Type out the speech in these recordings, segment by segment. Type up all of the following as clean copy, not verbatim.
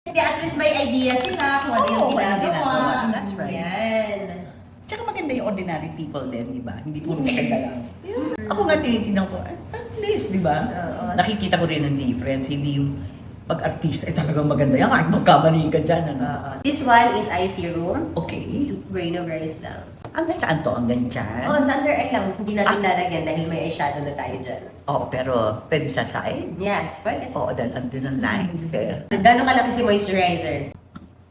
Hindi, at least may idea sila kung ano yung ginagawa. That's right. Yan. Tsaka maganda yung ordinary people din, di ba? Hindi puro maganda lang. Ako nga tinitingnan ko, at least, di ba? Nakikita ko rin ang difference. Hindi yung pag-artista ay talagang maganda yan. Kahit magkamali ka dyan. Ano? This one is IC room. Okay. Brain of rice lang. Hanggang saan to? Hanggang dyan? Sa under eye lang. Hindi natin lalagyan dahil may eyeshadow na tayo dyan. Oo, pero pwede sa side? Yes, pwede. Oo, dahil andun ang lines eh. Gano'ng kalaki si moisturizer?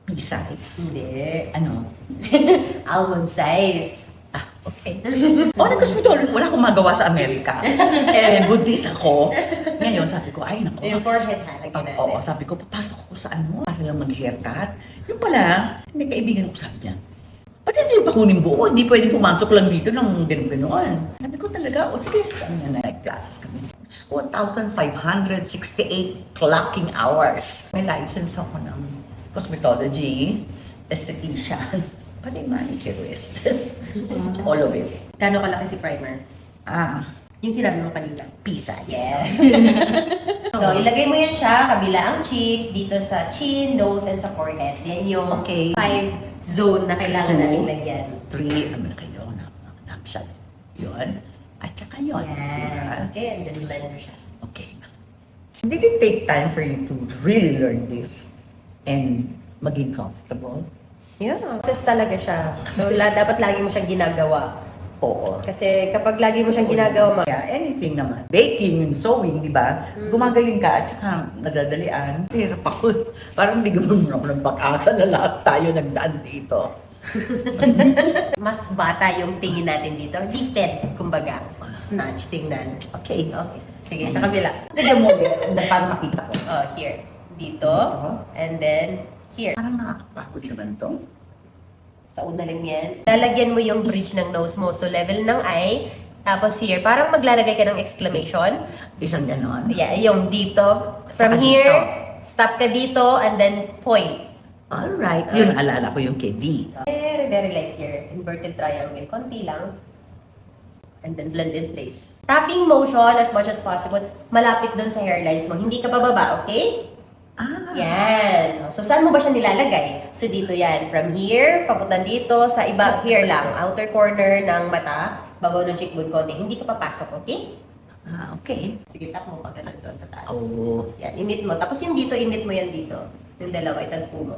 Size? Hindi. Ano? Almond size. Okay. Nag-hospital, wala akong magawa sa Amerika. Buddhist ako. Ngayon, sabi ko, ay naku. Yung forehead ha, lagyan natin. Oo, sabi ko, papasok ako sa ano, para lang mag-haircut. Yung pala, may kaibigan ko sabi niya, ba't hindi pa kunin buo? Hindi pwede pumasok lang dito ng gano'n. Sabi ko talaga, sige, sabi niya, nag-classes kami. 1,568 clocking hours. May license ako ng cosmetology, esthetician, pati manicurist. All of it. Gano'ng kalaki si primer? Yung sinabi mo kanina. P-size. Yes. So, ilagay mo yan siya, kabila ang cheek, dito sa chin, nose, and sa forehead. Then yung Okay. 5 zone na kailangan natin lagyan. 3, ano na kayo, napshot. Yun. At saka yun. Yan. Okay, and then blend mo siya. Okay. Did it take time for you to really learn this and maging comfortable? Yeah. Process talaga siya. So, dapat lagi mo siyang ginagawa. Oo. Kasi kapag lagi mo siyang ginagawa, Kaya anything naman. Baking, sewing, di ba? Gumagaling ka at saka nadadalian. Hirap ako. Parang hindi mo ako nagpag-asa na lahat tayo nagdaan dito. mas bata yung tingin natin dito. Lifted, kumbaga. Snatch, tingnan. Okay. Okay. Sige, sa kabila. Lagyan mo ulit para makita ko. Here. Dito. Dito. And then, here. Parang nakakapagod naman to. Sa una lang yan. Lalagyan mo yung bridge ng nose mo. So, level ng eye. Tapos here, parang maglalagay ka ng exclamation. Isang ganon. Yeah, yung dito. From Saka here, dito. stop ka dito, and then point. Alright. Yun, alala ko yung kay V. Very, very light here. Inverted triangle. Konti lang. And then blend in place. Tapping motion as much as possible. Malapit dun sa hairlines mo. Hindi ka bababa, okay? Yan. So, saan mo ba siya nilalagay? So, dito yan. From here, papunta dito, sa iba, here lang. Outer corner ng mata, babaw ng cheekbone konti. Hindi ka papasok, okay? Okay. Sige, tap mo pa ganun doon sa taas. Oh. Yan, imit mo. Tapos yung dito, imit mo yan dito. Yung dalawa, itagpo mo.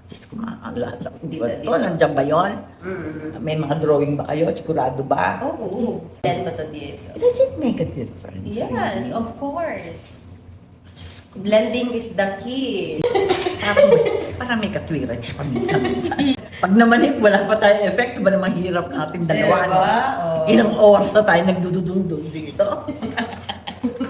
Diyos ko, maalala ko. Dito, Ito, dito. nandiyan ba yun? Mm-hmm. May mga drawing ba kayo? Sigurado ba? Oo. Blend mo to dito. Does it make a difference? Yes, of course. Blending is the key. Parang may katwiran siya minsan-minsan. Pag naman wala pa tayo effect, ba naman hirap natin dalawa? Diba? No? Oo. Ilang oras na tayo nagdududundun dito.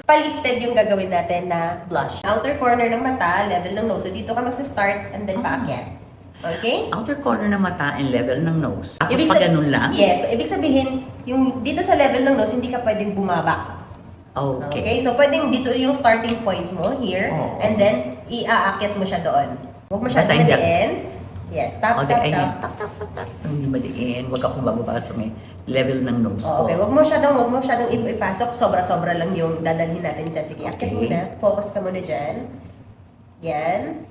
Palifted yung gagawin natin na blush. Outer corner ng mata, level ng nose. So dito ka magsa-start and then paakyat. Okay? Outer corner ng mata and level ng nose. Tapos Ibig pag sab- ganun lang? Yes. So, ibig sabihin, yung dito sa level ng nose, hindi ka pwedeng bumaba. Okay. Okay? So, pwedeng dito yung starting point mo, here. Oo. And then, iaakyat mo siya doon. Huwag mo siya Basta hindi- dadiin. Yes. Tap, tap, Ay, tap. tap. Hindi maliin. Huwag akong bababa sa may level ng nose ko. Okay, wag mo masyadong ipasok. Sobra-sobra lang yung dadalhin natin dyan. Sige, akit Okay. muna. Focus ka muna dyan. Yan.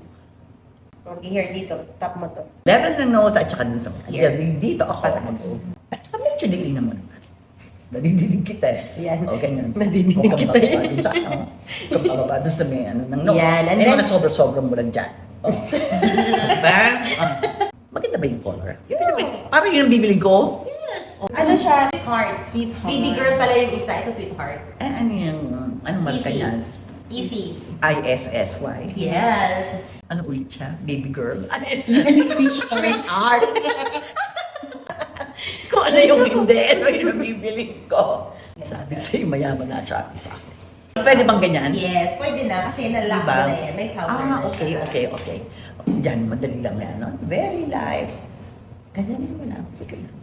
Okay, here, dito. Tap mo to. Level ng nose at saka dun sa mata. Here. Dito ako. Pataas. At saka medyo dilim naman. Nadidinig kita eh. Yan. O, ganyan. Nadidinig Mukhang kita eh. bababa dun sa ano. Mukhang bababa dun sa may ano ng nose. Yan, and May then- mga sobra-sobrang mo lang dyan. Oh. Diba? Maganda ba yung color? Parang yun ang bibiling ko. Yes. Ano siya? Sweetheart. Sweetheart. Baby girl pala yung isa. Ito sweetheart. Ano yung, anong marka Easy. yan? Easy. ISSY. Yes. Ano ulit siya? Baby girl? Ano It's really sweetheart. Kung ano yung hindi, ano yung nabibiling ko. Sabi sa'yo, mayaman na siya sa akin. Pwede bang ganyan? Yes, pwede na. Kasi nalaki Diba? na yan. May powder na siya. Okay. Diyan, madali lang yan, no? Very light. Ganyanin mo lang. Sige lang.